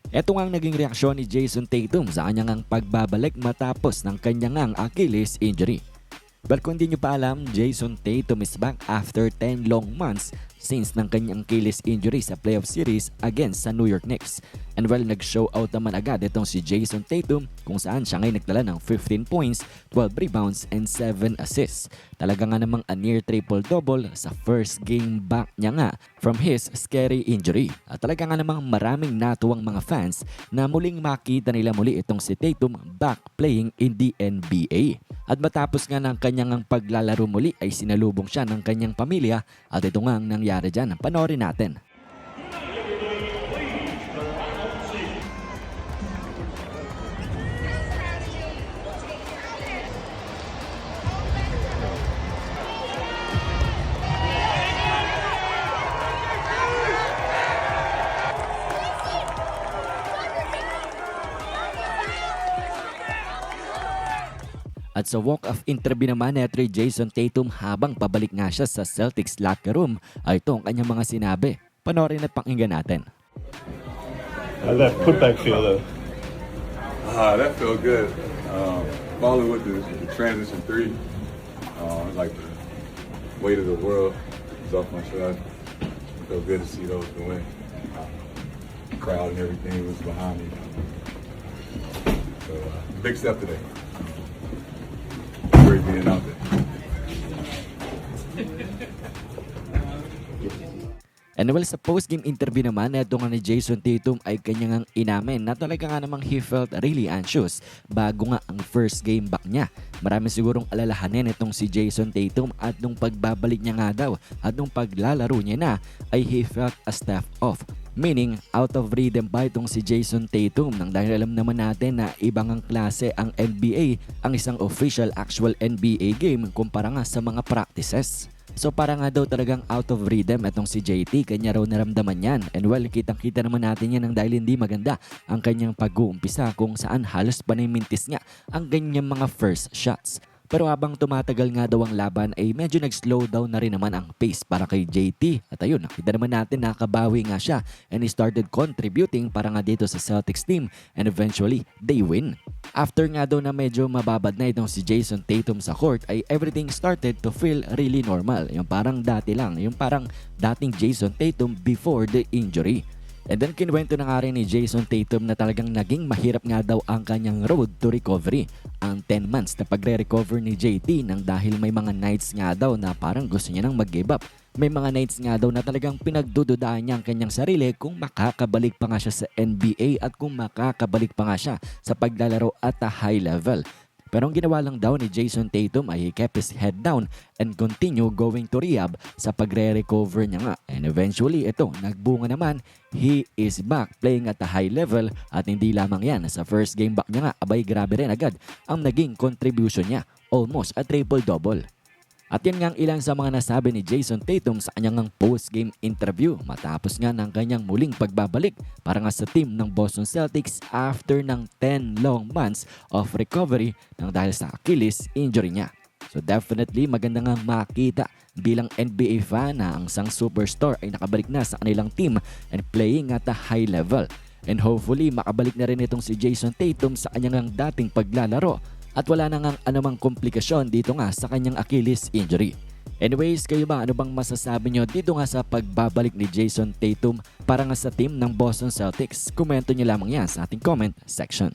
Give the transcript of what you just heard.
Ito nga ang naging reaksyon ni Jason Tatum sa kanyang pagbabalik matapos ng kanyang Achilles injury. Well, kung di nyo pa alam, Jason Tatum is back after 10 long months since ng kanyang Achilles injury sa playoff series against sa New York Knicks. And well, nag-show out naman agad itong si Jason Tatum kung saan siya ngayon nagtala ng 15 points, 12 rebounds, and 7 assists. Talaga nga namang a near triple-double sa first game back niya nga from his scary injury. At talaga nga namang maraming natuwang mga fans na muling makita nila muli itong si Tatum back playing in the NBA. At matapos nga ng kanyang paglalaro muli ay sinalubong siya ng kanyang pamilya at ito nga ang nangyari dyan. Panoorin natin. At sa walk-off interview naman ni Jason Tatum habang pabalik nga siya sa Celtics locker room ay ito ang kanyang mga sinabi. Panoorin at pakinggan natin. How'd that putback feel though? That felt good. Following with the transition three, like the weight of the world was off my shoulders. It felt good to see those go in. The crowd and everything was behind me. So big step today. Great being out there. And well, sa post-game interview naman, ito nga ni Jason Tatum ay kanyang inamin na talaga nga namang he felt really anxious bago nga ang first game back niya. Marami sigurong alalahanin itong si Jason Tatum at nung pagbabalik niya nga daw at nung paglalaro niya na ay he felt a step off. Meaning, out of rhythm ba itong si Jason Tatum nang dahil alam naman natin na ibang ang klase ang NBA, ang isang official actual NBA game kumpara nga sa mga practices. So para nga daw talagang out of rhythm itong si JT, kanya raw naramdaman yan. And well, kitang-kita naman natin yan ng dahil hindi maganda ang kanyang pag-uumpisa kung saan halos panimintis nga ang ganyang mga first shots. Pero habang tumatagal nga daw ang laban ay medyo nag-slow down na rin naman ang pace para kay JT. At ayun, nakita naman natin nakabawi nga siya and he started contributing para nga dito sa Celtics team and eventually they win. After nga daw na medyo mababad na itong si Jason Tatum sa court ay everything started to feel really normal. Yung parang dati lang, yung parang dating Jason Tatum before the injury. And then kinwento na nga rin ni Jason Tatum na talagang naging mahirap nga daw ang kanyang road to recovery. Ang 10 months na pagre-recover ni JT nang dahil may mga nights nga daw na parang gusto niya nang mag-give up. May mga nights nga daw na talagang pinagdududaan niya ang kanyang sarili kung makakabalik pa nga siya sa NBA at kung makakabalik pa nga siya sa paglalaro at a high level. Pero ang ginawa lang daw ni Jason Tatum ay he kept his head down and continue going to rehab sa pagre-recover niya nga. And eventually, ito, nagbunga naman. He is back playing at a high level at hindi lamang yan. Sa first game back niya nga, abay grabe rin agad ang naging contribution niya. Almost a triple-double. At yan nga ang ilan sa mga nasabi ni Jason Tatum sa kanyang post-game interview matapos nga ng kanyang muling pagbabalik para nga sa team ng Boston Celtics after ng 10 long months of recovery nang dahil sa Achilles injury niya. So definitely maganda nga makita bilang NBA fan na ang isang superstar ay nakabalik na sa kanilang team and playing at a high level. And hopefully makabalik na rin itong si Jason Tatum sa kanyang dating paglalaro at wala na ngang anumang komplikasyon dito nga sa kanyang Achilles injury. Anyways, kayo ba ano bang masasabi nyo dito nga sa pagbabalik ni Jason Tatum para nga sa team ng Boston Celtics? Komento nyo lamang yan sa ating comment section.